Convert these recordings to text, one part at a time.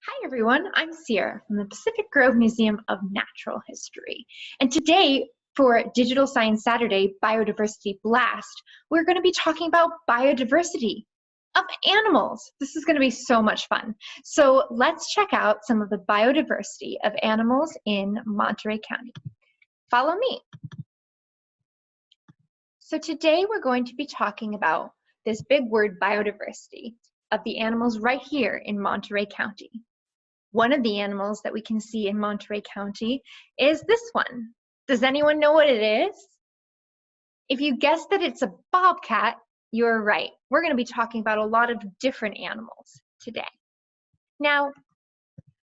Hi everyone, I'm Sierra from the Pacific Grove Museum of Natural History. And today for Digital Science Saturday Biodiversity Blast, we're going to be talking about biodiversity of animals. This is going to be so much fun. So let's check out some of the biodiversity of animals in Monterey County. Follow me. So today we're going to be talking about this big word biodiversity of the animals right here in Monterey County. One of the animals that we can see in Monterey County is this one. Does anyone know what it is? If you guessed that it's a bobcat, you're right. We're going to be talking about a lot of different animals today. Now,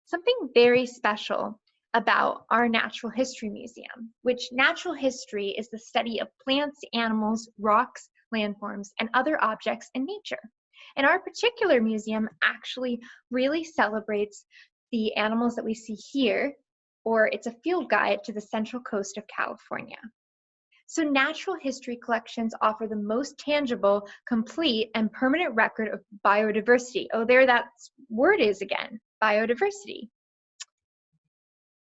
something very special about our Natural History Museum, which natural history is the study of plants, animals, rocks, landforms, and other objects in nature. And our particular museum actually really celebrates the animals that we see here, or it's a field guide to the Central Coast of California. So natural history collections offer the most tangible, complete, and permanent record of biodiversity. Oh, there that word is again, biodiversity.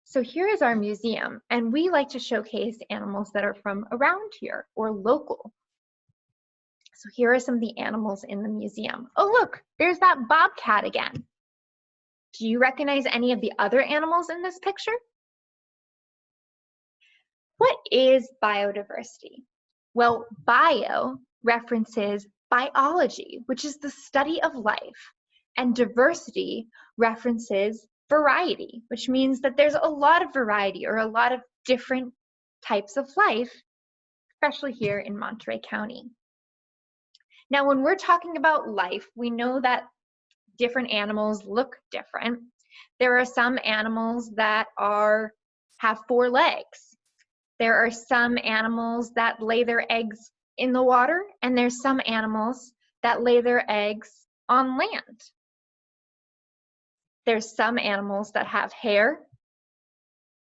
So here is our museum, and we like to showcase animals that are from around here or local. So here are some of the animals in the museum. Oh, look, there's that bobcat again. Do you recognize any of the other animals in this picture? What is biodiversity? Well, bio references biology, which is the study of life, and diversity references variety, which means that there's a lot of variety or a lot of different types of life, especially here in Monterey County. Now, when we're talking about life, we know that different animals look different. There are some animals that have 4 legs. There are some animals that lay their eggs in the water, and there's some animals that lay their eggs on land. There's some animals that have hair,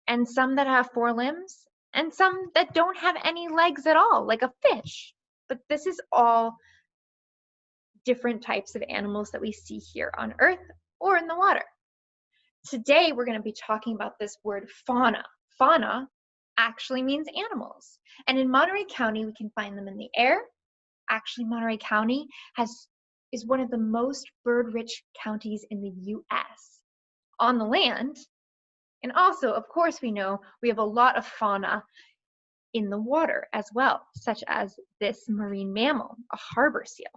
and some that have 4 limbs, and some that don't have any legs at all, like a fish. But this is all different types of animals that we see here on Earth or in the water. Today, we're going to be talking about this word fauna. Fauna actually means animals. And in Monterey County, we can find them in the air. Actually, Monterey County is one of the most bird-rich counties in the U.S. On the land, and also, of course, we know we have a lot of fauna in the water as well, such as this marine mammal, a harbor seal.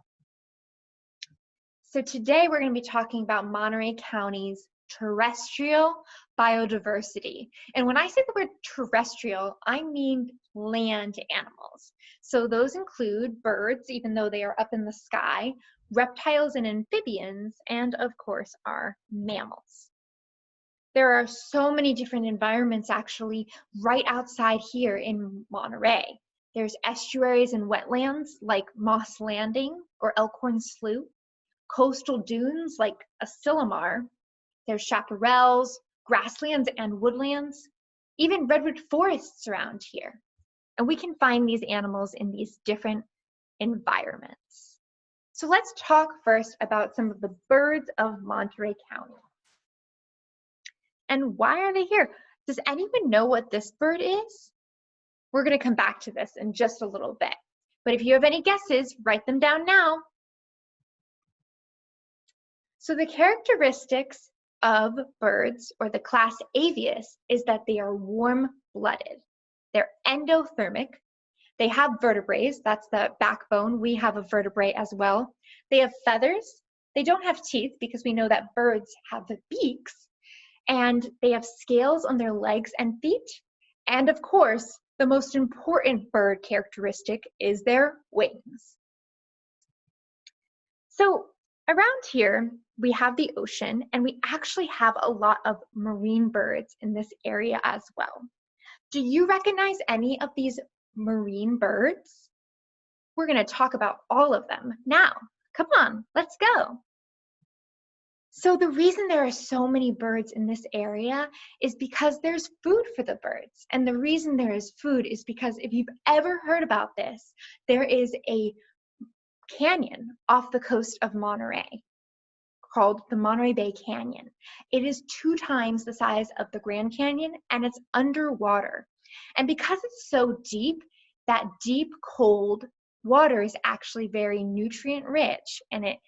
So today we're going to be talking about Monterey County's terrestrial biodiversity. And when I say the word terrestrial, I mean land animals. So those include birds, even though they are up in the sky, reptiles and amphibians, and of course our mammals. There are so many different environments actually right outside here in Monterey. There's estuaries and wetlands like Moss Landing or Elkhorn Slough. Coastal dunes like Asilomar, there's chaparrals, grasslands and woodlands, even redwood forests around here. And we can find these animals in these different environments. So let's talk first about some of the birds of Monterey County. And why are they here? Does anyone know what this bird is? We're going to come back to this in just a little bit. But if you have any guesses, write them down now. So the characteristics of birds, or the class Avius, is that they are warm-blooded. They're endothermic. They have vertebrae, that's the backbone. We have a vertebrae as well. They have feathers. They don't have teeth because we know that birds have beaks. And they have scales on their legs and feet. And of course, the most important bird characteristic is their wings. So around here, we have the ocean, and we actually have a lot of marine birds in this area as well. Do you recognize any of these marine birds? We're going to talk about all of them now. Come on, let's go. So the reason there are so many birds in this area is because there's food for the birds. And the reason there is food is because if you've ever heard about this, there is a canyon off the coast of Monterey called the Monterey Bay Canyon. It is 2 times the size of the Grand Canyon, and it's underwater. And because it's so deep, that deep, cold water is actually very nutrient rich, and it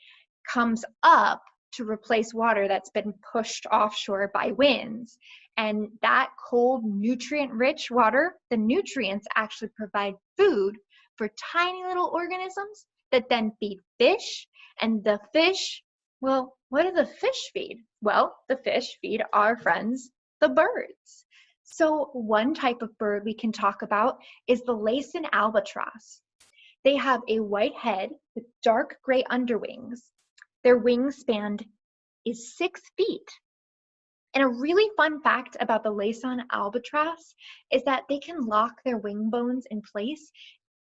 comes up to replace water that's been pushed offshore by winds. And that cold, nutrient-rich water, the nutrients actually provide food for tiny little organisms that then feed fish. And the fish, well, what do the fish feed? Well, the fish feed our friends, the birds. So one type of bird we can talk about is the Laysan albatross. They have a white head with dark gray underwings. Their wingspan is 6 feet. And a really fun fact about the Laysan albatross is that they can lock their wing bones in place,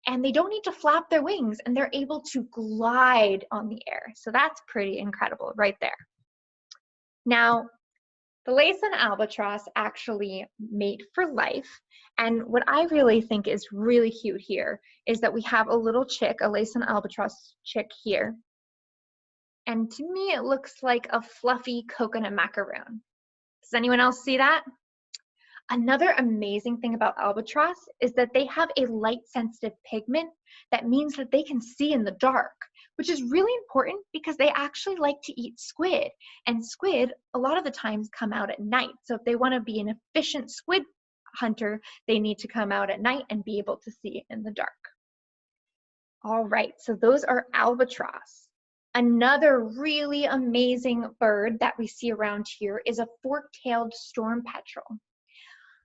and they don't need to flap their wings, and they're able to glide on the air. So that's pretty incredible right there. Now, the Laysan albatross actually mate for life. And what I really think is really cute here is that we have a little chick, a Laysan albatross chick here. And to me, it looks like a fluffy coconut macaroon. Does anyone else see that? Another amazing thing about albatross is that they have a light-sensitive pigment that means that they can see in the dark, which is really important because they actually like to eat squid. And squid, a lot of the times, come out at night. So if they want to be an efficient squid hunter, they need to come out at night and be able to see in the dark. All right, so those are albatross. Another really amazing bird that we see around here is a fork-tailed storm petrel.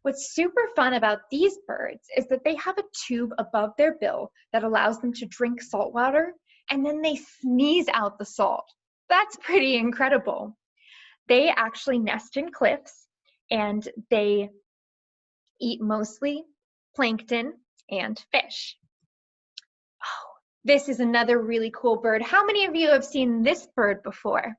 What's super fun about these birds is that they have a tube above their bill that allows them to drink salt water, and then they sneeze out the salt. That's pretty incredible. They actually nest in cliffs, and they eat mostly plankton and fish. Oh, this is another really cool bird. How many of you have seen this bird before?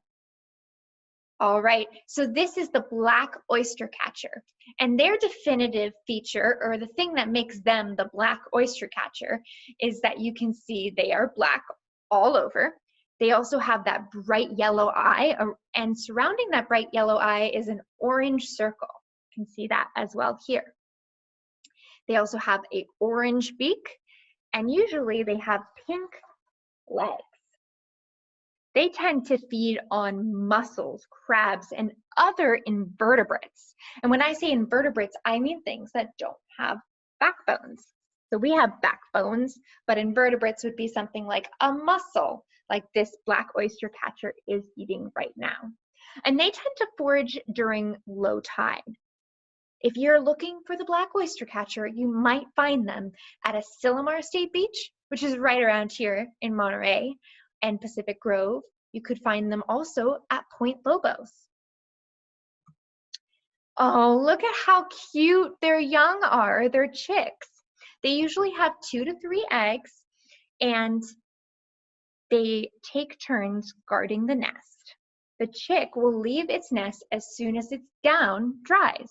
All right, so this is the black oystercatcher, and their definitive feature, or the thing that makes them the black oystercatcher, is that you can see they are black all over. They also have that bright yellow eye, and surrounding that bright yellow eye is an orange circle. You can see that as well here. They also have an orange beak, and usually they have pink legs. They tend to feed on mussels, crabs, and other invertebrates. And when I say invertebrates, I mean things that don't have backbones. So we have backbones, but invertebrates would be something like a mussel, like this black oystercatcher is eating right now. And they tend to forage during low tide. If you're looking for the black oystercatcher, you might find them at Asilomar State Beach, which is right around here in Monterey, and Pacific Grove. You could find them also at Point Lobos. Oh, look at how cute their young are, their chicks. They usually have 2 to 3 eggs, and they take turns guarding the nest. The chick will leave its nest as soon as its down dries,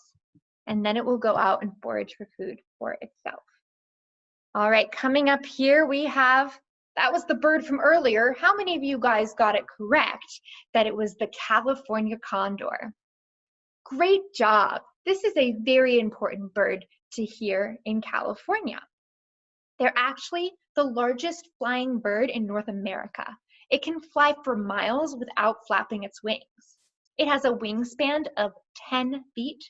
and then it will go out and forage for food for itself. All right, coming up here we have, that was the bird from earlier. How many of you guys got it correct that it was the California condor? Great job. This is a very important bird to hear in California. They're actually the largest flying bird in North America. It can fly for miles without flapping its wings. It has a wingspan of 10 feet,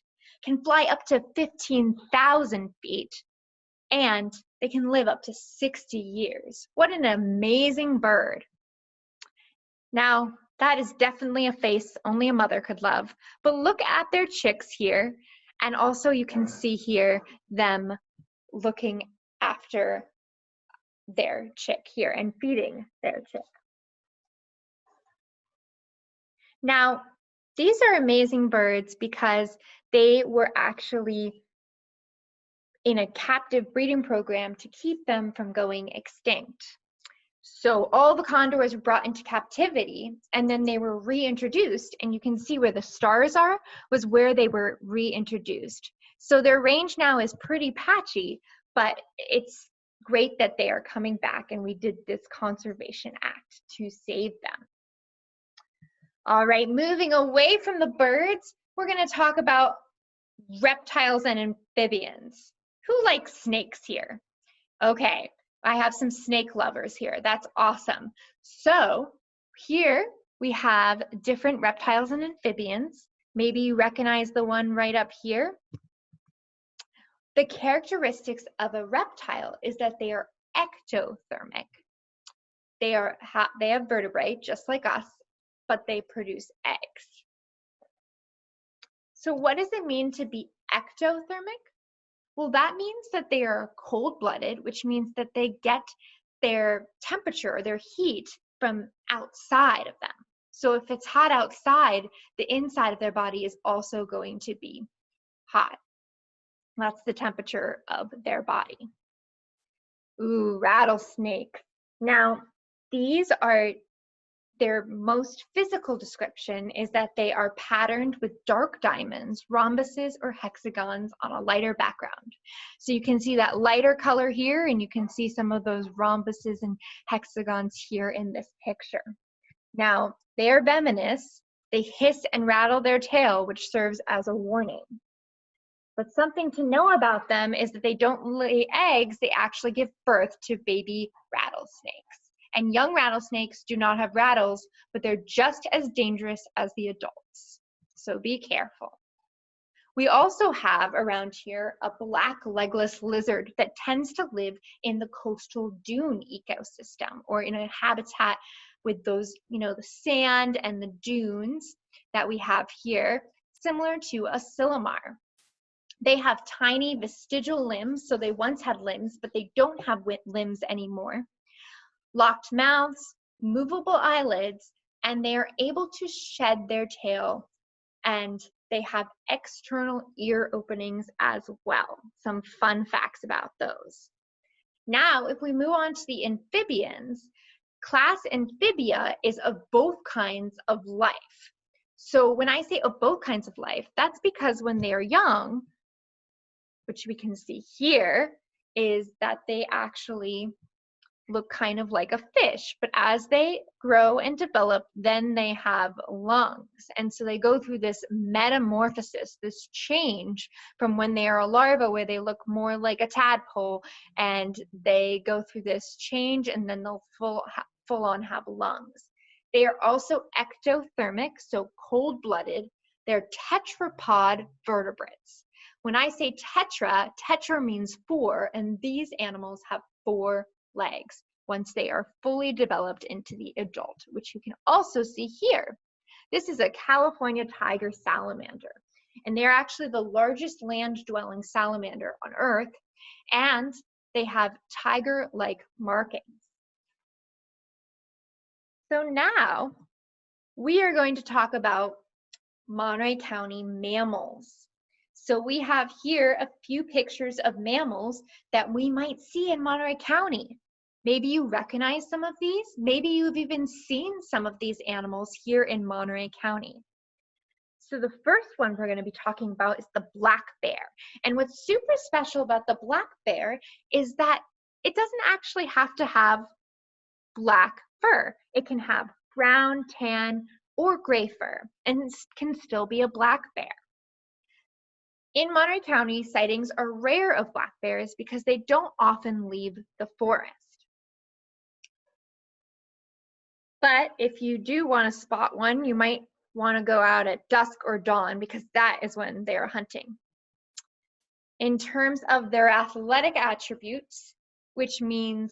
can fly up to 15,000 feet, and they can live up to 60 years. What an amazing bird. Now, that is definitely a face only a mother could love, but look at their chicks here, and also you can see here them looking after their chick here and feeding their chick. Now, these are amazing birds because they were actually in a captive breeding program to keep them from going extinct. So all the condors were brought into captivity, and then they were reintroduced, and you can see where the stars are was where they were reintroduced. So their range now is pretty patchy, but it's great that they are coming back, and we did this conservation act to save them. All right, moving away from the birds, we're going to talk about reptiles and amphibians. Who likes snakes here? Okay, I have some snake lovers here. That's awesome. So here we have different reptiles and amphibians. Maybe you recognize the one right up here. The characteristics of a reptile is that they are ectothermic. They have vertebrae just like us, but they produce eggs. So what does it mean to be ectothermic? Well, that means that they are cold-blooded, which means that they get their temperature, their heat from outside of them. So if it's hot outside, the inside of their body is also going to be hot. That's the temperature of their body. Ooh, rattlesnakes. Now, their most physical description is that they are patterned with dark diamonds, rhombuses, or hexagons on a lighter background. So you can see that lighter color here, and you can see some of those rhombuses and hexagons here in this picture. Now, they are venomous. They hiss and rattle their tail, which serves as a warning. But something to know about them is that they don't lay eggs, they actually give birth to baby rattlesnakes. And young rattlesnakes do not have rattles, but they're just as dangerous as the adults. So be careful. We also have around here a black legless lizard that tends to live in the coastal dune ecosystem, or in a habitat with those, the sand and the dunes that we have here, similar to a sillamar. They have tiny vestigial limbs, so they once had limbs, but they don't have limbs anymore. Locked mouths, movable eyelids, and they are able to shed their tail, and they have external ear openings as well. Some fun facts about those. Now, if we move on to the amphibians, class Amphibia is of both kinds of life. So when I say of both kinds of life, that's because when they are young, which we can see here, is that they actually look kind of like a fish, but as they grow and develop, then they have lungs. And so they go through this metamorphosis, this change from when they are a larva where they look more like a tadpole, and they go through this change and then they'll full on have lungs. They are also ectothermic, so cold-blooded. They're tetrapod vertebrates. When I say tetra means 4, and these animals have 4 legs once they are fully developed into the adult, which you can also see here. This is a California tiger salamander, and they're actually the largest land-dwelling salamander on Earth, and they have tiger-like markings. So now we are going to talk about Monterey County mammals. So we have here a few pictures of mammals that we might see in Monterey County. Maybe you recognize some of these. Maybe you've even seen some of these animals here in Monterey County. So the first one we're going to be talking about is the black bear. And what's super special about the black bear is that it doesn't actually have to have black fur. It can have brown, tan, or gray fur, and can still be a black bear. In Monterey County, sightings are rare of black bears because they don't often leave the forest. But if you do want to spot one, you might want to go out at dusk or dawn because that is when they are hunting. In terms of their athletic attributes, which means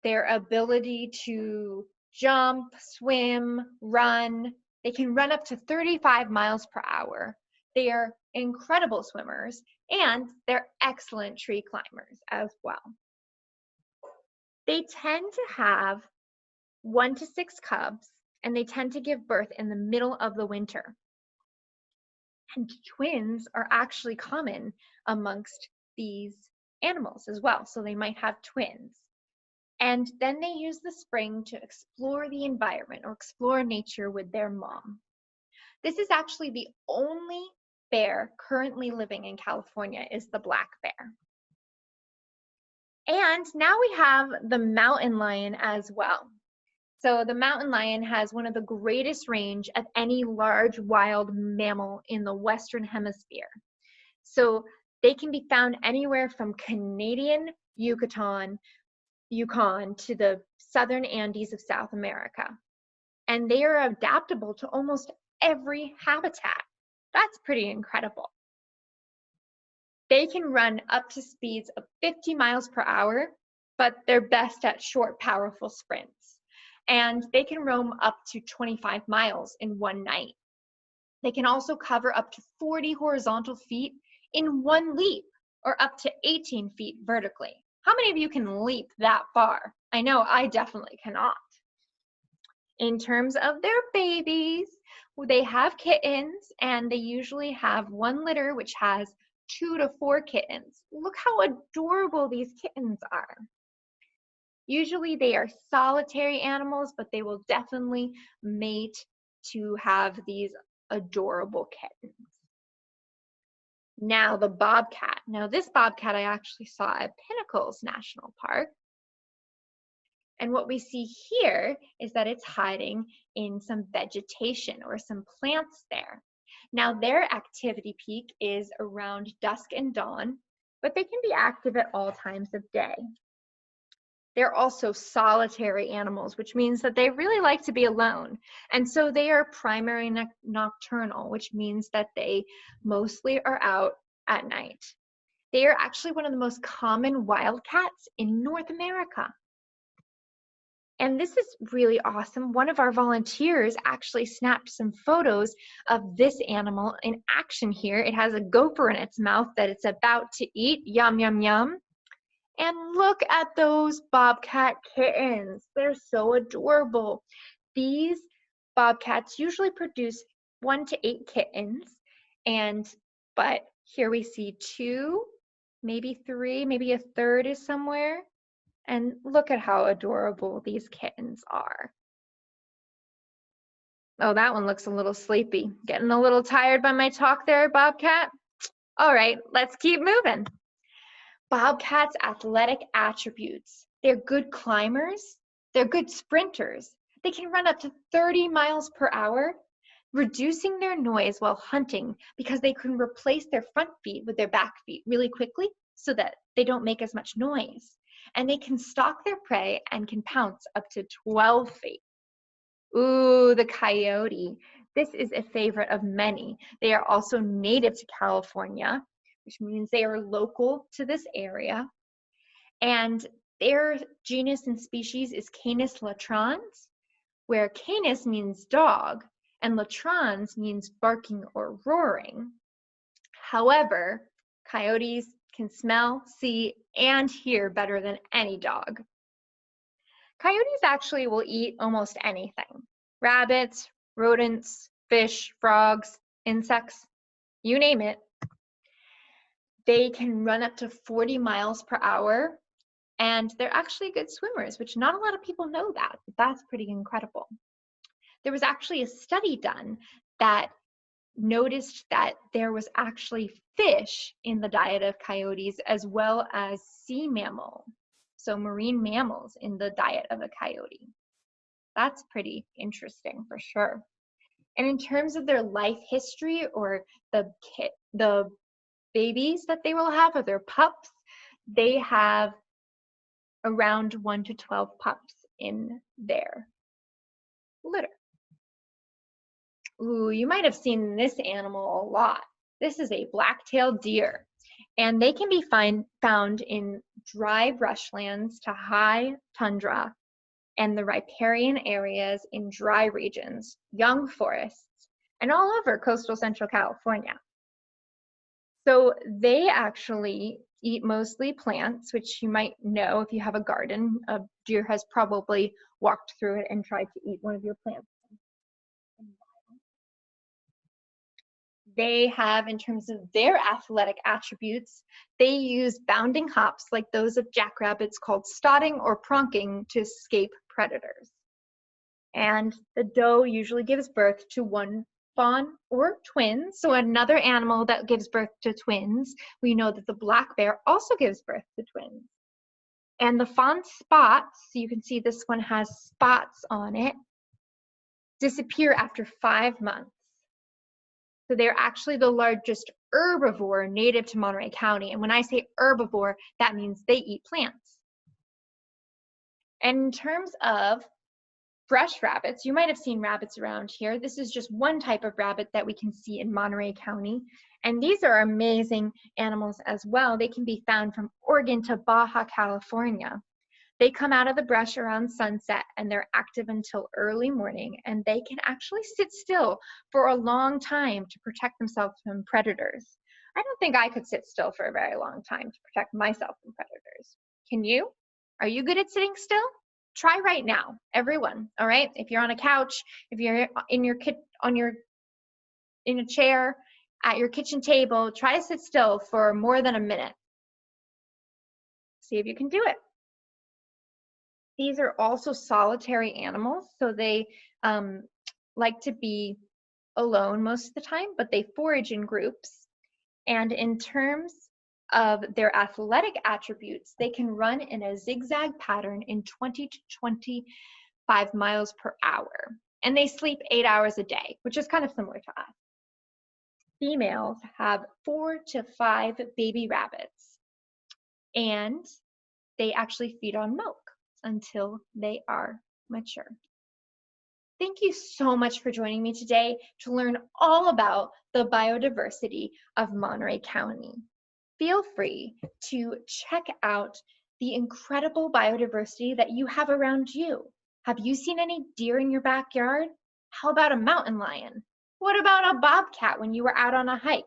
their ability to jump, swim, run, they can run up to 35 miles per hour. They are incredible swimmers, and they're excellent tree climbers as well. They tend to have 1 to 6 cubs, and they tend to give birth in the middle of the winter. And twins are actually common amongst these animals as well, so they might have twins. And then they use the spring to explore the environment or explore nature with their mom. This is actually the only bear currently living in California, is the black bear. And now we have the mountain lion as well. So the mountain lion has one of the greatest range of any large wild mammal in the Western Hemisphere. So they can be found anywhere from Canadian Yukon to the southern Andes of South America. And they are adaptable to almost every habitat. That's pretty incredible. They can run up to speeds of 50 miles per hour, but they're best at short, powerful sprints. And they can roam up to 25 miles in one night. They can also cover up to 40 horizontal feet in one leap, or up to 18 feet vertically. How many of you can leap that far? I know I definitely cannot. In terms of their babies, they have kittens, and they usually have one litter which has 2 to 4 kittens. Look how adorable these kittens are. Usually they are solitary animals, but they will definitely mate to have these adorable kittens. Now the bobcat. Now this bobcat I actually saw at Pinnacles National Park. And what we see here is that it's hiding in some vegetation or some plants there. Now their activity peak is around dusk and dawn, but they can be active at all times of day. They're also solitary animals, which means that they really like to be alone. And so they are primary nocturnal, which means that they mostly are out at night. They are actually one of the most common wildcats in North America. And this is really awesome. One of our volunteers actually snapped some photos of this animal in action here. It has a gopher in its mouth that it's about to eat. Yum, yum, yum. And look at those bobcat kittens. They're so adorable. These bobcats usually produce 1 to 8 kittens. But here we see 2, maybe 3, maybe a third is somewhere. And look at how adorable these kittens are. Oh, that one looks a little sleepy. Getting a little tired by my talk there, bobcat? All right, let's keep moving. Bobcats' athletic attributes. They're good climbers. They're good sprinters. They can run up to 30 miles per hour, reducing their noise while hunting because they can replace their front feet with their back feet really quickly so that they don't make as much noise. And they can stalk their prey and can pounce up to 12 feet. Ooh, the coyote. This is a favorite of many. They are also native to California, which means they are local to this area. And their genus and species is Canis latrans, where canis means dog and latrans means barking or roaring. However, coyotes can smell, see, and hear better than any dog. Coyotes actually will eat almost anything. Rabbits, rodents, fish, frogs, insects, you name it. They can run up to 40 miles per hour, and they're actually good swimmers, which not a lot of people know that, but that's pretty incredible. There was actually a study done that noticed that there was actually fish in the diet of coyotes as well as sea mammal, so marine mammals in the diet of a coyote. That's pretty interesting for sure. And in terms of their life history or the babies that they will have or their pups, they have around 1 to 12 pups in their litter. Ooh, you might have seen this animal a lot. This is a black-tailed deer, and they can be found in dry brushlands to high tundra and the riparian areas in dry regions, young forests, and all over coastal central California. So they actually eat mostly plants, which you might know if you have a garden. A deer has probably walked through it and tried to eat one of your plants. They have, in terms of their athletic attributes, they use bounding hops like those of jackrabbits called stotting or pronking to escape predators. And the doe usually gives birth to one fawn or twins. So another animal that gives birth to twins, we know that the black bear also gives birth to twins. And the fawn spots, so you can see this one has spots on it, disappear after 5 months. So they're actually the largest herbivore native to Monterey County. And when I say herbivore, that means they eat plants. And in terms of brush rabbits, you might have seen rabbits around here. This is just one type of rabbit that we can see in Monterey County. And these are amazing animals as well. They can be found from Oregon to Baja California. They come out of the brush around sunset and they're active until early morning, and they can actually sit still for a long time to protect themselves from predators. I don't think I could sit still for a very long time to protect myself from predators. Can you? Are you good at sitting still? Try right now, everyone, all right? If you're on a couch, if you're in a chair, at your kitchen table, try to sit still for more than a minute. See if you can do it. These are also solitary animals, so they like to be alone most of the time, but they forage in groups. And in terms of their athletic attributes, they can run in a zigzag pattern in 20 to 25 miles per hour. And they sleep 8 hours a day, which is kind of similar to us. Females have 4 to 5 baby rabbits, and they actually feed on milk until they are mature. Thank you so much for joining me today to learn all about the biodiversity of Monterey County. Feel free to check out the incredible biodiversity that you have around you. Have you seen any deer in your backyard? How about a mountain lion? What about a bobcat when you were out on a hike?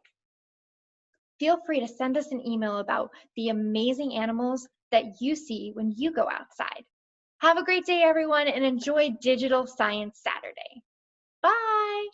Feel free to send us an email about the amazing animals that you see when you go outside. Have a great day, everyone, and enjoy Digital Science Saturday. Bye!